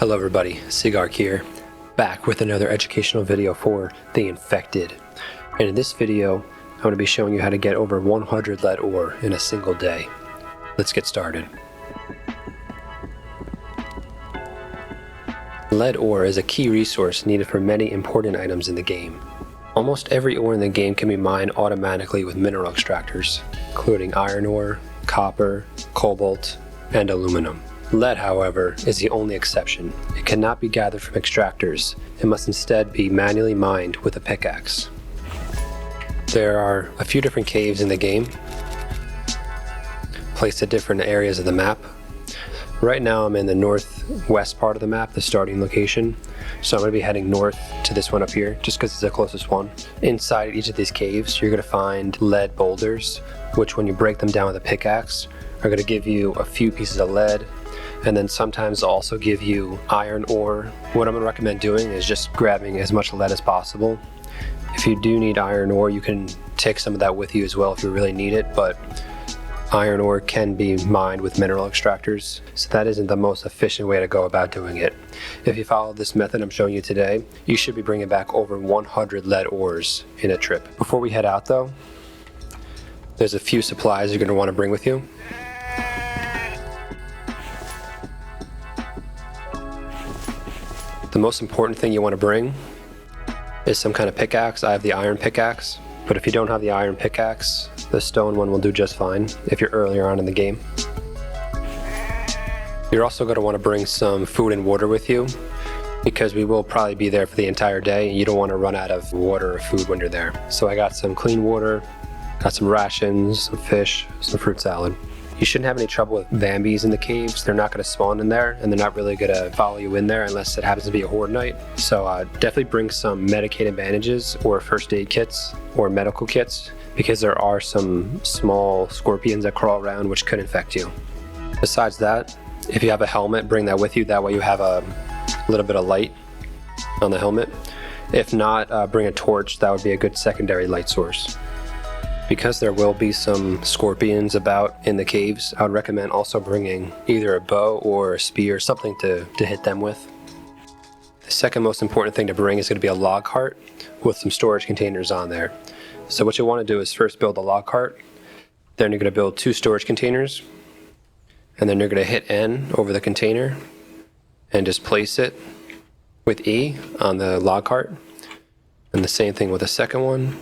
Hello everybody, Sigark here, back with another educational video for the infected. And in this video, I'm going to be showing you how to get over 100 lead ore in a single day. Let's get started. Lead ore is a key resource needed for many important items in the game. Almost every ore in the game can be mined automatically with mineral extractors, including iron ore, copper, cobalt, and aluminum. Lead, however, is the only exception. It cannot be gathered from extractors. It must instead be manually mined with a pickaxe. There are a few different caves in the game, placed at different areas of the map. Right now I'm in the northwest part of the map, the starting location. So I'm going to be heading north to this one up here, just because it's the closest one. Inside each of these caves, you're going to find lead boulders, which when you break them down with a pickaxe, are going to give you a few pieces of lead, and then sometimes also give you iron ore. What I'm going to recommend doing is just grabbing as much lead as possible. If you do need iron ore, you can take some of that with you as well if you really need it, but iron ore can be mined with mineral extractors, so that isn't the most efficient way to go about doing it. If you follow this method I'm showing you today, you should be bringing back over 100 lead ores in a trip. Before we head out though, there's a few supplies you're going to want to bring with you. The most important thing you want to bring is some kind of pickaxe. I have the iron pickaxe, but if you don't have the iron pickaxe, the stone one will do just fine if you're earlier on in the game. You're also going to want to bring some food and water with you, because we will probably be there for the entire day and you don't want to run out of water or food when you're there. So I got some clean water, got some rations, some fish, some fruit salad. You shouldn't have any trouble with zombies in the caves. They're not going to spawn in there, and they're not really going to follow you in there unless it happens to be a horde night. So definitely bring some medicated bandages or first aid kits or medical kits, because there are some small scorpions that crawl around which could infect you. Besides that, if you have a helmet, bring that with you. That way you have a little bit of light on the helmet. If not, bring a torch. That would be a good secondary light source. Because there will be some scorpions about in the caves, I would recommend also bringing either a bow or a spear, something to hit them with. The second most important thing to bring is going to be a log cart with some storage containers on there. So what you want to do is first build a log cart, then you're going to build 2 storage containers, and then you're going to hit N over the container and just place it with E on the log cart, and the same thing with the second one.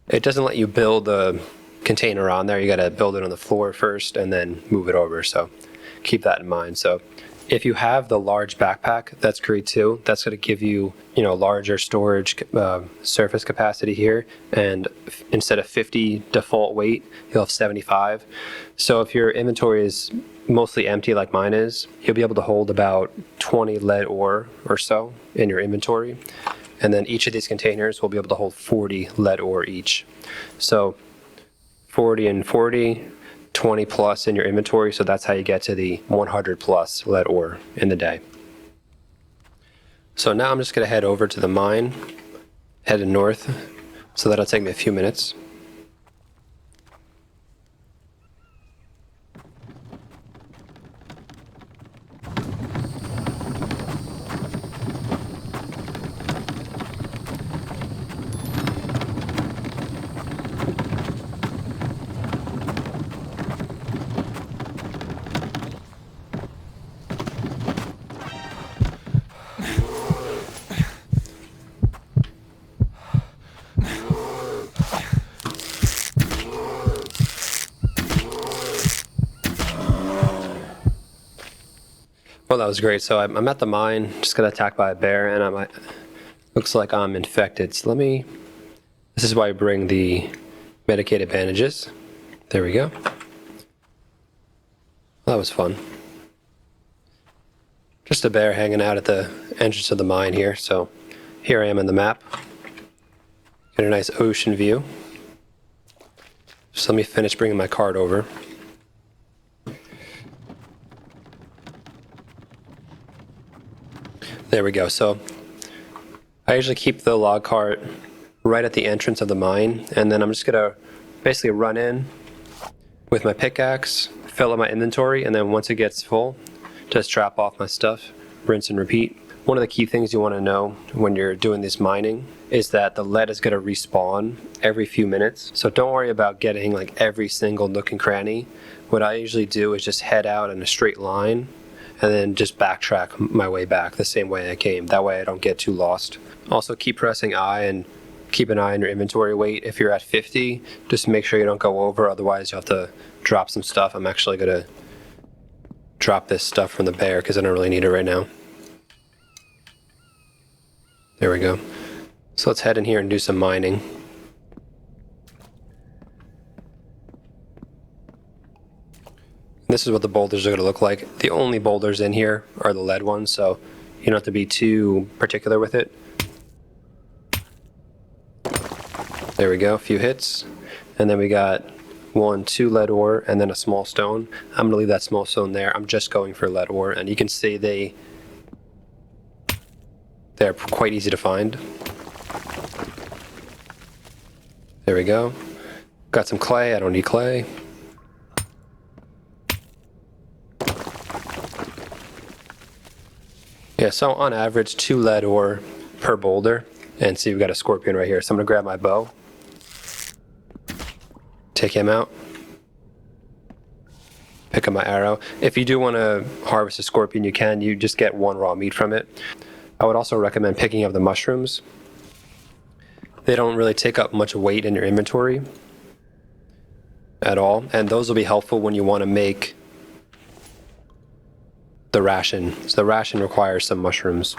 It doesn't let you build a container on there. You got to build it on the floor first and then move it over. So keep that in mind. So if you have the large backpack, that's great too. That's going to give you, larger storage surface capacity here. And instead of 50 default weight, you'll have 75. So if your inventory is mostly empty like mine is, you'll be able to hold about 20 lead ore or so in your inventory. And then each of these containers will be able to hold 40 lead ore each. So 40 and 40, 20 plus in your inventory. So that's how you get to the 100 plus lead ore in the day. So now I'm just going to head over to the mine, headed north. So that'll take me a few minutes. Well, that was great. So I'm at the mine, just got attacked by a bear, and looks like I'm infected. So this is why I bring the medicated bandages. There we go. That was fun. Just a bear hanging out at the entrance of the mine here. So here I am in the map. Got a nice ocean view. So let me finish bringing my cart over. There we go. So I usually keep the log cart right at the entrance of the mine, and then I'm just gonna basically run in with my pickaxe, fill up my inventory, and then once it gets full, Just drop off my stuff, rinse and repeat. One of the key things you want to know when you're doing this mining is that the lead is going to respawn every few minutes. So don't worry about getting like every single nook and cranny. What I usually do is just head out in a straight line and then just backtrack my way back the same way I came. That way I don't get too lost. Also keep pressing I and keep an eye on your inventory weight. If you're at 50, just make sure you don't go over, otherwise you'll have to drop some stuff. I'm actually gonna drop this stuff from the bear because I don't really need it right now. There we go. So let's head in here and do some mining. This is what the boulders are going to look like. The only boulders in here are the lead ones, so you don't have to be too particular with it. There we go, a few hits. And then we got 1, 2 lead ore, and then a small stone. I'm going to leave that small stone there. I'm just going for lead ore, and you can see they're quite easy to find. There we go. Got some clay. I don't need clay. Yeah, so on average, 2 lead ore per boulder. And see, we've got a scorpion right here. So I'm gonna grab my bow, take him out, pick up my arrow. If you do want to harvest a scorpion, you can. You just get 1 raw meat from it. I would also recommend picking up the mushrooms. They don't really take up much weight in your inventory at all, and those will be helpful when you want to make the ration. So the ration requires some mushrooms.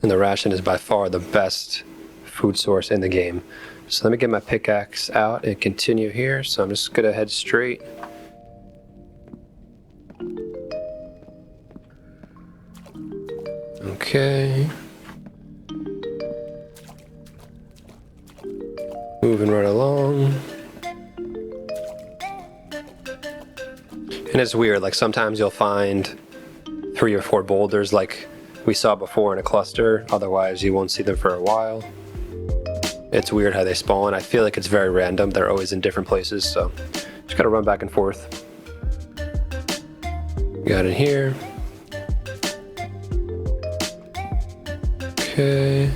And the ration is by far the best food source in the game. So let me get my pickaxe out and continue here. So I'm just gonna head straight. Okay. Moving right along. And it's weird, like sometimes you'll find 3 or 4 boulders like we saw before in a cluster, otherwise you won't see them for a while. It's weird how they spawn. I feel like it's very random. They're always in different places, so just gotta run back and forth. Got it here. Okay.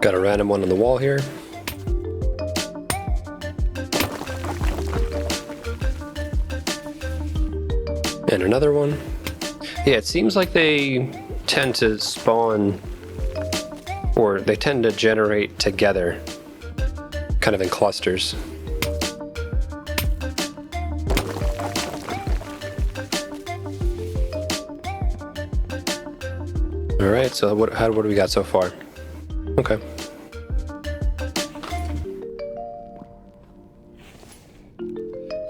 Got a random one on the wall here. And another one. Yeah, it seems like they tend to spawn, or they tend to generate together, kind of in clusters. All right, so what do we got so far? Okay.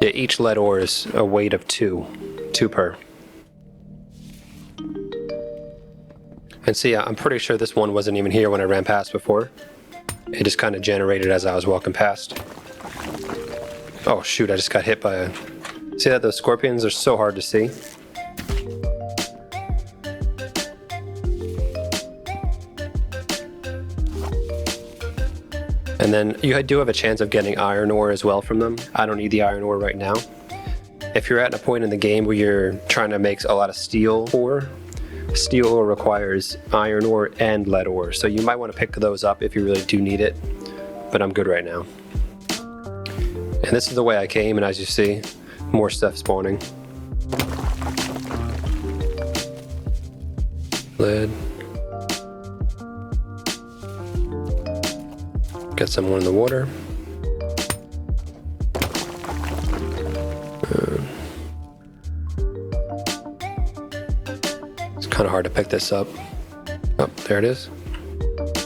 Yeah, each lead ore is a weight of 2 per. And see, I'm pretty sure this one wasn't even here when I ran past before. It just kind of generated as I was walking past. Oh shoot, I just got hit by a... See that? Those scorpions are so hard to see. And then you do have a chance of getting iron ore as well from them. I don't need the iron ore right now. If you're at a point in the game where you're trying to make a lot of steel ore requires iron ore and lead ore. So you might want to pick those up if you really do need it, but I'm good right now. And this is the way I came, and as you see, more stuff spawning. Lead. Get someone in the water. It's kind of hard to pick this up. Oh, there it is.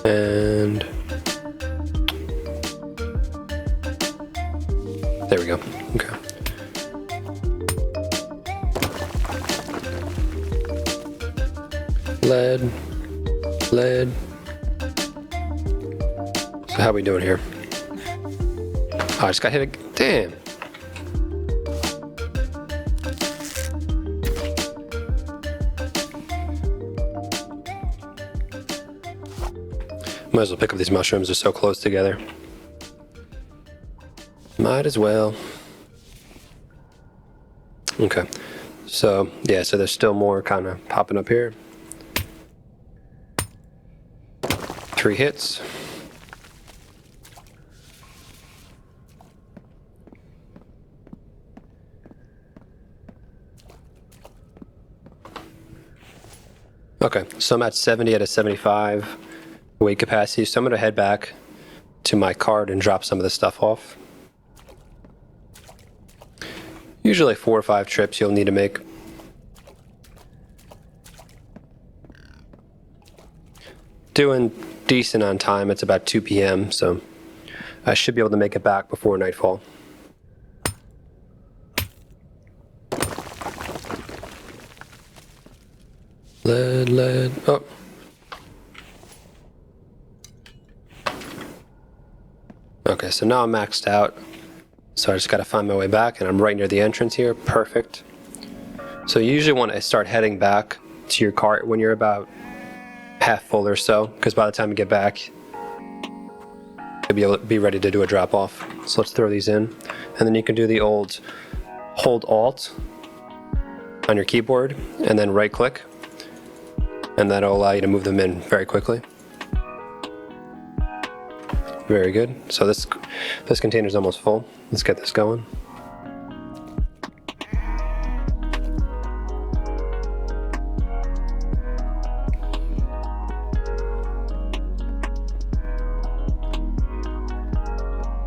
And there we go. Okay. Lead. Lead. So how we doing here? Oh, I just got hit. Damn. Might as well pick up these mushrooms. They're so close together. Might as well. Okay. So, yeah, so there's still more kind of popping up here. 3 hits. Okay, so I'm at 70 out of 75 weight capacity, so I'm gonna head back to my cart and drop some of this stuff off. Usually 4 or 5 trips you'll need to make. Doing decent on time. It's about 2 p.m., so I should be able to make it back before nightfall. Lead. Oh. Okay, so now I'm maxed out. So I just gotta find my way back, and I'm right near the entrance here. Perfect. So you usually want to start heading back to your cart when you're about half full or so, because by the time you get back, you'll be able to be ready to do a drop off. So let's throw these in, and then you can do the old hold Alt on your keyboard, and then right click, and that'll allow you to move them in very quickly. Very good. So this container's almost full. Let's get this going.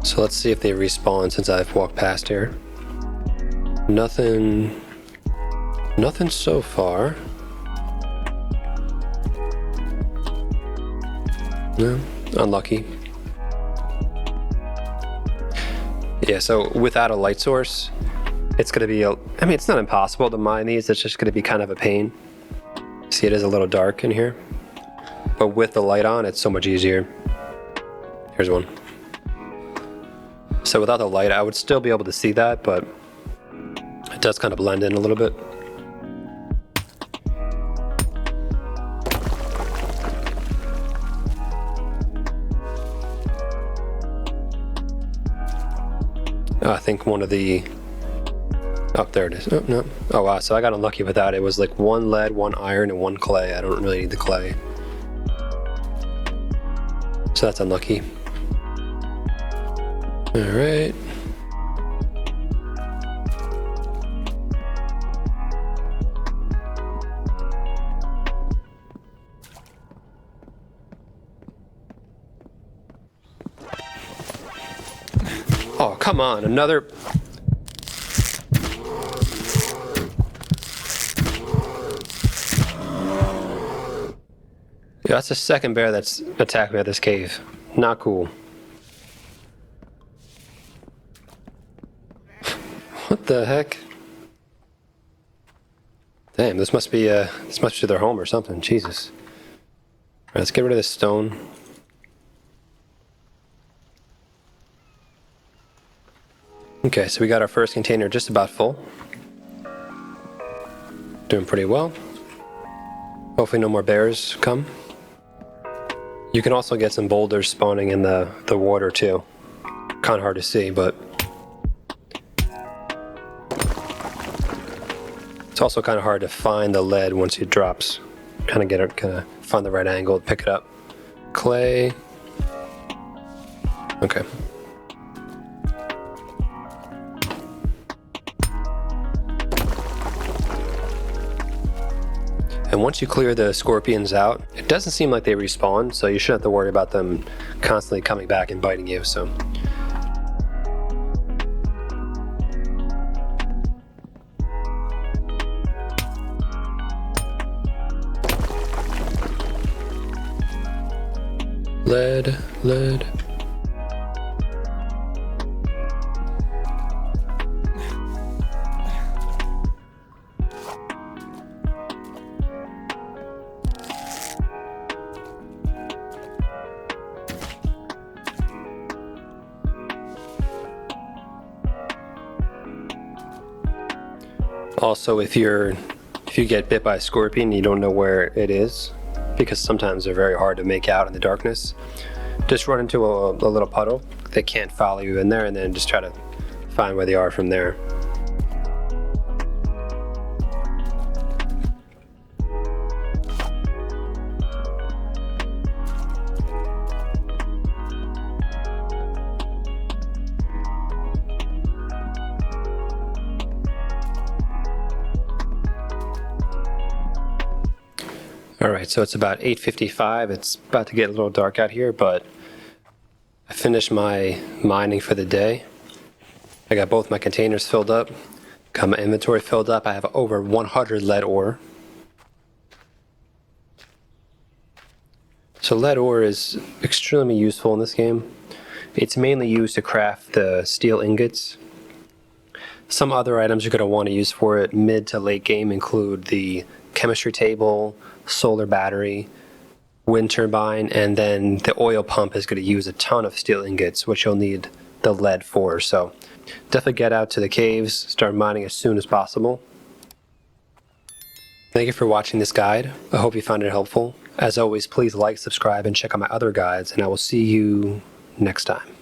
So let's see if they respawn since I've walked past here. Nothing so far. No, unlucky. Yeah, so without a light source, it's going to be, I mean, it's not impossible to mine these, it's just going to be kind of a pain. See, it is a little dark in here. But with the light on, it's so much easier. Here's one. So without the light, I would still be able to see that, but it does kind of blend in a little bit. I think one of the, oh, there it is. Oh, no. Oh, wow. So I got unlucky with that. It was like 1 lead, 1 iron, and 1 clay. I don't really need the clay. So that's unlucky. All right. Oh, come on, another. Yeah, that's the second bear that's attacked me at this cave. Not cool. What the heck? Damn, this must be their home or something. Jesus. All right, let's get rid of this stone. Okay, so we got our first container just about full. Doing pretty well. Hopefully no more bears come. You can also get some boulders spawning in the water too. Kind of hard to see, but it's also kind of hard to find the lead once it drops. Kind of find the right angle to pick it up. Clay. Okay. And once you clear the scorpions out, it doesn't seem like they respawn, so you shouldn't have to worry about them constantly coming back and biting you, so. Lead. Also, if you get bit by a scorpion, you don't know where it is, because sometimes they're very hard to make out in the darkness. Just run into a little puddle. They can't follow you in there, and then just try to find where they are from there. All right, so it's about 8:55. It's about to get a little dark out here, but I finished my mining for the day. I got both my containers filled up, got my inventory filled up. I have over 100 lead ore. So lead ore is extremely useful in this game. It's mainly used to craft the steel ingots. Some other items you're going to want to use for it mid to late game include the chemistry table, solar battery, wind turbine, and then the oil pump is going to use a ton of steel ingots, which you'll need the lead for. So definitely get out to the caves, start mining as soon as possible. Thank you for watching this guide. I hope you found it helpful. As always, please like, subscribe, and check out my other guides, and I will see you next time.